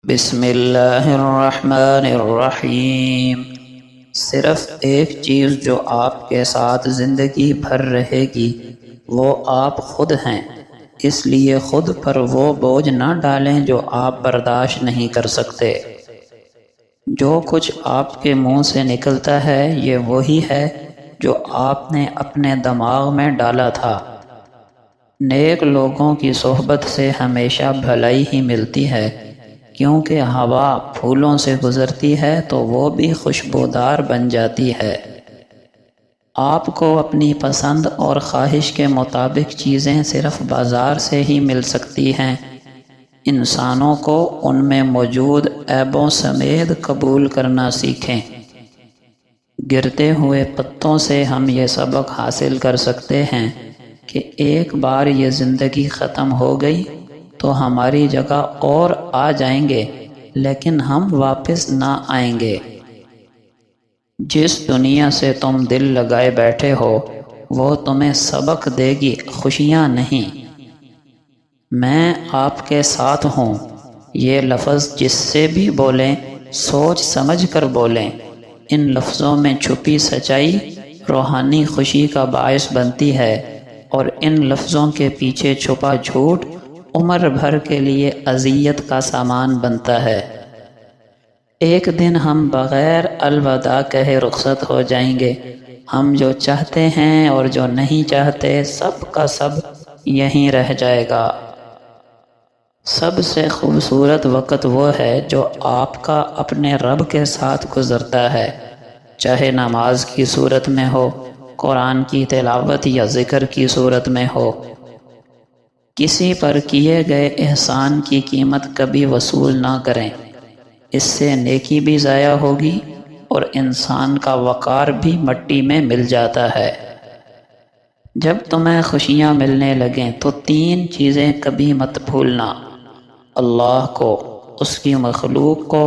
بسم اللہ الرحمن الرحیم۔ صرف ایک چیز جو آپ کے ساتھ زندگی بھر رہے گی وہ آپ خود ہیں، اس لیے خود پر وہ بوجھ نہ ڈالیں جو آپ برداشت نہیں کر سکتے۔ جو کچھ آپ کے منہ سے نکلتا ہے یہ وہی ہے جو آپ نے اپنے دماغ میں ڈالا تھا۔ نیک لوگوں کی صحبت سے ہمیشہ بھلائی ہی ملتی ہے، کیونکہ ہوا پھولوں سے گزرتی ہے تو وہ بھی خوشبودار بن جاتی ہے۔ آپ کو اپنی پسند اور خواہش کے مطابق چیزیں صرف بازار سے ہی مل سکتی ہیں۔ انسانوں کو ان میں موجود عیبوں سمیت قبول کرنا سیکھیں۔ گرتے ہوئے پتوں سے ہم یہ سبق حاصل کر سکتے ہیں کہ ایک بار یہ زندگی ختم ہو گئی تو ہماری جگہ اور آ جائیں گے، لیکن ہم واپس نہ آئیں گے۔ جس دنیا سے تم دل لگائے بیٹھے ہو وہ تمہیں سبق دے گی، خوشیاں نہیں۔ میں آپ کے ساتھ ہوں، یہ لفظ جس سے بھی بولیں سوچ سمجھ کر بولیں۔ ان لفظوں میں چھپی سچائی روحانی خوشی کا باعث بنتی ہے، اور ان لفظوں کے پیچھے چھپا جھوٹ عمر بھر کے لیے اذیت کا سامان بنتا ہے۔ ایک دن ہم بغیر الوداع کہے رخصت ہو جائیں گے۔ ہم جو چاہتے ہیں اور جو نہیں چاہتے سب کا سب یہیں رہ جائے گا۔ سب سے خوبصورت وقت وہ ہے جو آپ کا اپنے رب کے ساتھ گزرتا ہے، چاہے نماز کی صورت میں ہو، قرآن کی تلاوت یا ذکر کی صورت میں ہو۔ کسی پر کیے گئے احسان کی قیمت کبھی وصول نہ کریں، اس سے نیکی بھی ضائع ہوگی اور انسان کا وقار بھی مٹی میں مل جاتا ہے۔ جب تمہیں خوشیاں ملنے لگیں تو تین چیزیں کبھی مت بھولنا: اللہ کو، اس کی مخلوق کو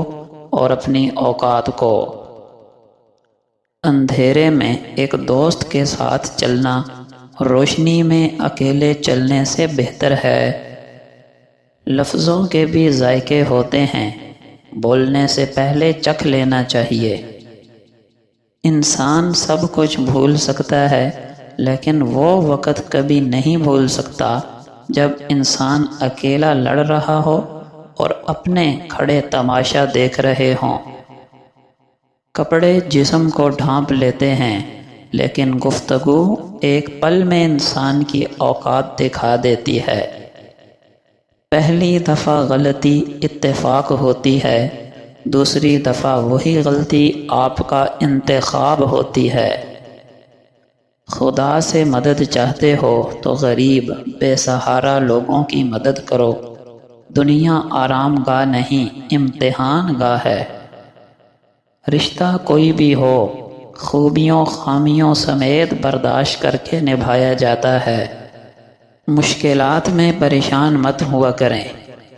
اور اپنی اوقات کو۔ اندھیرے میں ایک دوست کے ساتھ چلنا روشنی میں اکیلے چلنے سے بہتر ہے۔ لفظوں کے بھی ذائقے ہوتے ہیں، بولنے سے پہلے چکھ لینا چاہیے۔ انسان سب کچھ بھول سکتا ہے، لیکن وہ وقت کبھی نہیں بھول سکتا جب انسان اکیلا لڑ رہا ہو اور اپنے کھڑے تماشا دیکھ رہے ہوں۔ کپڑے جسم کو ڈھانپ لیتے ہیں، لیکن گفتگو ایک پل میں انسان کی اوقات دکھا دیتی ہے۔ پہلی دفعہ غلطی اتفاق ہوتی ہے، دوسری دفعہ وہی غلطی آپ کا انتخاب ہوتی ہے۔ خدا سے مدد چاہتے ہو تو غریب، بے سہارا لوگوں کی مدد کرو۔ دنیا آرام گاہ نہیں، امتحان گاہ ہے۔ رشتہ کوئی بھی ہو، خوبیوں خامیوں سمیت برداشت کر کے نبھایا جاتا ہے۔ مشکلات میں پریشان مت ہوا کریں،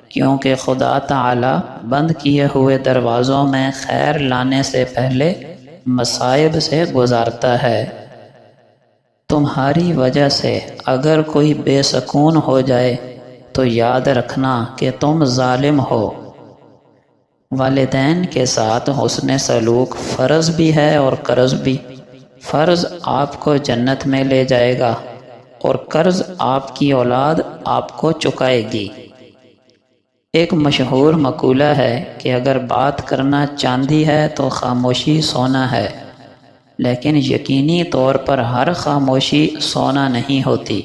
کیونکہ خدا تعالی بند کیے ہوئے دروازوں میں خیر لانے سے پہلے مصائب سے گزارتا ہے۔ تمہاری وجہ سے اگر کوئی بے سکون ہو جائے تو یاد رکھنا کہ تم ظالم ہو۔ والدین کے ساتھ حسن سلوک فرض بھی ہے اور قرض بھی۔ فرض آپ کو جنت میں لے جائے گا اور قرض آپ کی اولاد آپ کو چکائے گی۔ ایک مشہور مقولہ ہے کہ اگر بات کرنا چاندی ہے تو خاموشی سونا ہے، لیکن یقینی طور پر ہر خاموشی سونا نہیں ہوتی۔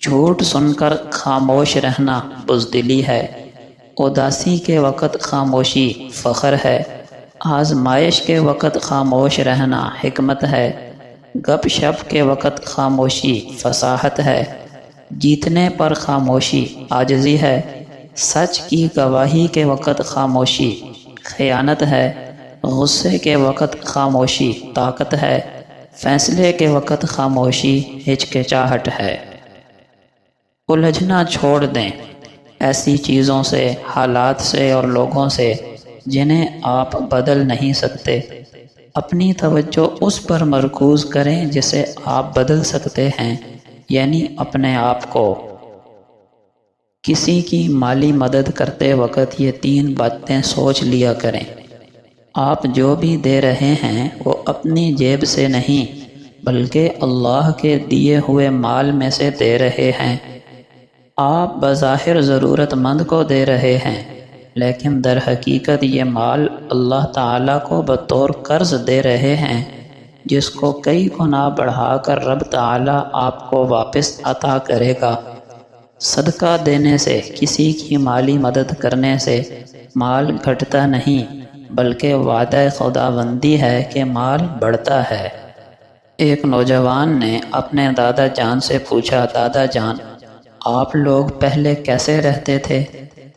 جھوٹ سن کر خاموش رہنا بزدلی ہے، اداسی کے وقت خاموشی فخر ہے، آزمائش کے وقت خاموش رہنا حکمت ہے، گپ شپ کے وقت خاموشی فصاحت ہے، جیتنے پر خاموشی عاجزی ہے، سچ کی گواہی کے وقت خاموشی خیانت ہے، غصے کے وقت خاموشی طاقت ہے، فیصلے کے وقت خاموشی ہچکچاہٹ ہے۔ الجھنا چھوڑ دیں ایسی چیزوں سے، حالات سے اور لوگوں سے جنہیں آپ بدل نہیں سکتے۔ اپنی توجہ اس پر مرکوز کریں جسے آپ بدل سکتے ہیں، یعنی اپنے آپ کو۔ کسی کی مالی مدد کرتے وقت یہ 3 باتیں سوچ لیا کریں۔ آپ جو بھی دے رہے ہیں وہ اپنی جیب سے نہیں بلکہ اللہ کے دیے ہوئے مال میں سے دے رہے ہیں۔ آپ بظاہر ضرورت مند کو دے رہے ہیں لیکن در حقیقت یہ مال اللہ تعالیٰ کو بطور قرض دے رہے ہیں، جس کو کئی گنا بڑھا کر رب تعالیٰ آپ کو واپس عطا کرے گا۔ صدقہ دینے سے، کسی کی مالی مدد کرنے سے مال گھٹتا نہیں بلکہ وعدہ خداوندی ہے کہ مال بڑھتا ہے۔ ایک نوجوان نے اپنے دادا جان سے پوچھا، دادا جان آپ لوگ پہلے کیسے رہتے تھے؟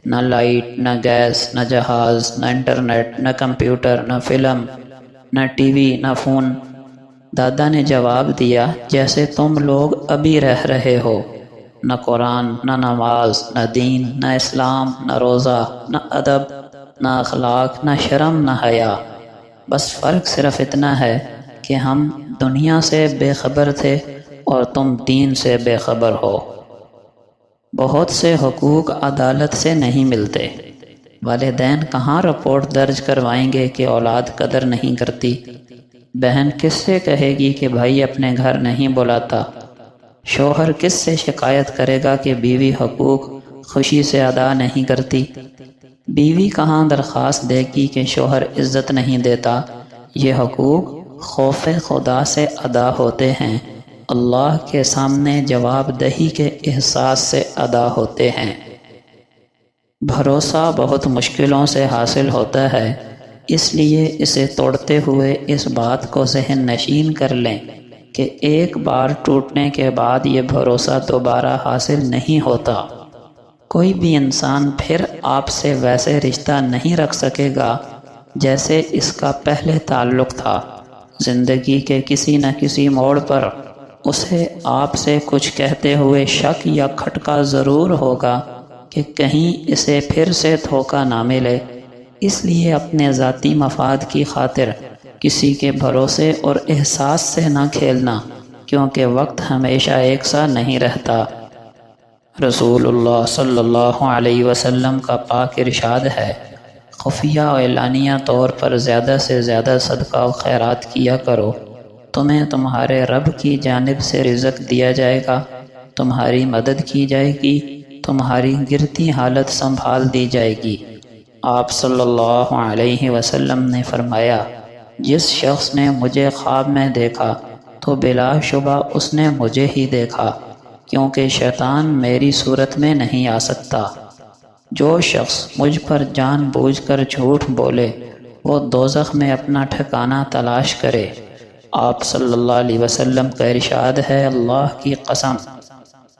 نہ لائٹ، نہ گیس، نہ جہاز، نہ انٹرنیٹ، نہ کمپیوٹر، نہ فلم، نہ ٹی وی، نہ فون۔ دادا نے جواب دیا، جیسے تم لوگ ابھی رہ رہے ہو، نہ قرآن، نہ نماز، نہ دین، نہ اسلام، نہ روزہ، نہ ادب، نہ اخلاق، نہ شرم، نہ حیا۔ بس فرق صرف اتنا ہے کہ ہم دنیا سے بے خبر تھے اور تم دین سے بے خبر ہو۔ بہت سے حقوق عدالت سے نہیں ملتے۔ والدین کہاں رپورٹ درج کروائیں گے کہ اولاد قدر نہیں کرتی؟ بہن کس سے کہے گی کہ بھائی اپنے گھر نہیں بلاتا؟ شوہر کس سے شکایت کرے گا کہ بیوی حقوق خوشی سے ادا نہیں کرتی؟ بیوی کہاں درخواست دے گی کہ شوہر عزت نہیں دیتا؟ یہ حقوق خوف خدا سے ادا ہوتے ہیں، اللہ کے سامنے جواب دہی کے احساس سے ادا ہوتے ہیں۔ بھروسہ بہت مشکلوں سے حاصل ہوتا ہے، اس لیے اسے توڑتے ہوئے اس بات کو ذہن نشین کر لیں کہ ایک بار ٹوٹنے کے بعد یہ بھروسہ دوبارہ حاصل نہیں ہوتا۔ کوئی بھی انسان پھر آپ سے ویسے رشتہ نہیں رکھ سکے گا جیسے اس کا پہلے تعلق تھا۔ زندگی کے کسی نہ کسی موڑ پر اسے آپ سے کچھ کہتے ہوئے شک یا کھٹکا ضرور ہوگا کہ کہیں اسے پھر سے دھوکہ نہ ملے۔ اس لیے اپنے ذاتی مفاد کی خاطر کسی کے بھروسے اور احساس سے نہ کھیلنا، کیونکہ وقت ہمیشہ ایک سا نہیں رہتا۔ رسول اللہ صلی اللہ علیہ وسلم کا پاک ارشاد ہے، خفیہ و اعلانیہ طور پر زیادہ سے زیادہ صدقہ و خیرات کیا کرو، تمہیں تمہارے رب کی جانب سے رزق دیا جائے گا، تمہاری مدد کی جائے گی، تمہاری گرتی حالت سنبھال دی جائے گی۔ آپ صلی اللہ علیہ وسلم نے فرمایا، جس شخص نے مجھے خواب میں دیکھا تو بلا شبہ اس نے مجھے ہی دیکھا، کیونکہ شیطان میری صورت میں نہیں آ سکتا۔ جو شخص مجھ پر جان بوجھ کر جھوٹ بولے وہ دوزخ میں اپنا ٹھکانہ تلاش کرے۔ آپ صلی اللہ علیہ وسلم کا ارشاد ہے، اللہ کی قسم،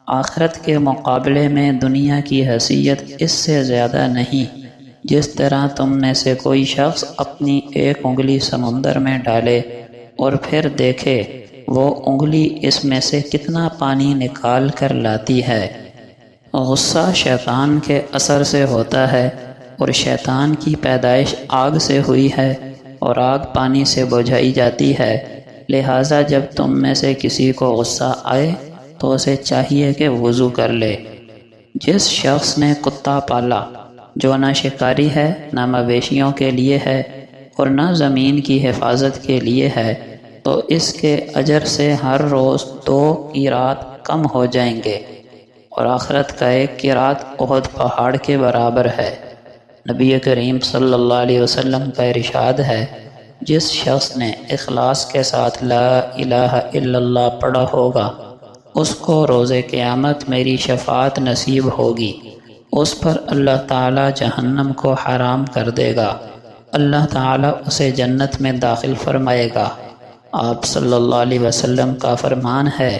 آخرت کے مقابلے میں دنیا کی حیثیت اس سے زیادہ نہیں۔ جس طرح تم میں سے کوئی شخص اپنی ایک انگلی سمندر میں ڈالے اور پھر دیکھے وہ انگلی اس میں سے کتنا پانی نکال کر لاتی ہے۔ غصہ شیطان کے اثر سے ہوتا ہے اور شیطان کی پیدائش آگ سے ہوئی ہے اور آگ پانی سے بجھائی جاتی ہے۔ لہٰذا جب تم میں سے کسی کو غصہ آئے تو اسے چاہیے کہ وضو کر لے۔ جس شخص نے کتا پالا جو نہ شکاری ہے، نہ مویشیوں کے لیے ہے اور نہ زمین کی حفاظت کے لیے ہے، تو اس کے اجر سے ہر روز 2 قیرات کم ہو جائیں گے، اور آخرت کا 1 قیرات احد پہاڑ کے برابر ہے۔ نبی کریم صلی اللہ علیہ وسلم کا ارشاد ہے، جس شخص نے اخلاص کے ساتھ لا الہ الا اللہ پڑھا ہوگا اس کو روز قیامت میری شفاعت نصیب ہوگی۔ اس پر اللہ تعالی جہنم کو حرام کر دے گا، اللہ تعالی اسے جنت میں داخل فرمائے گا۔ آپ صلی اللہ علیہ وسلم کا فرمان ہے،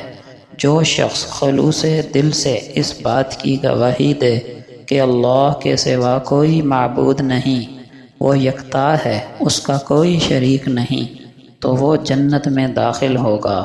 جو شخص خلوص دل سے اس بات کی گواہی دے کہ اللہ کے سوا کوئی معبود نہیں، وہ یکتا ہے، اس کا کوئی شریک نہیں، تو وہ جنت میں داخل ہوگا۔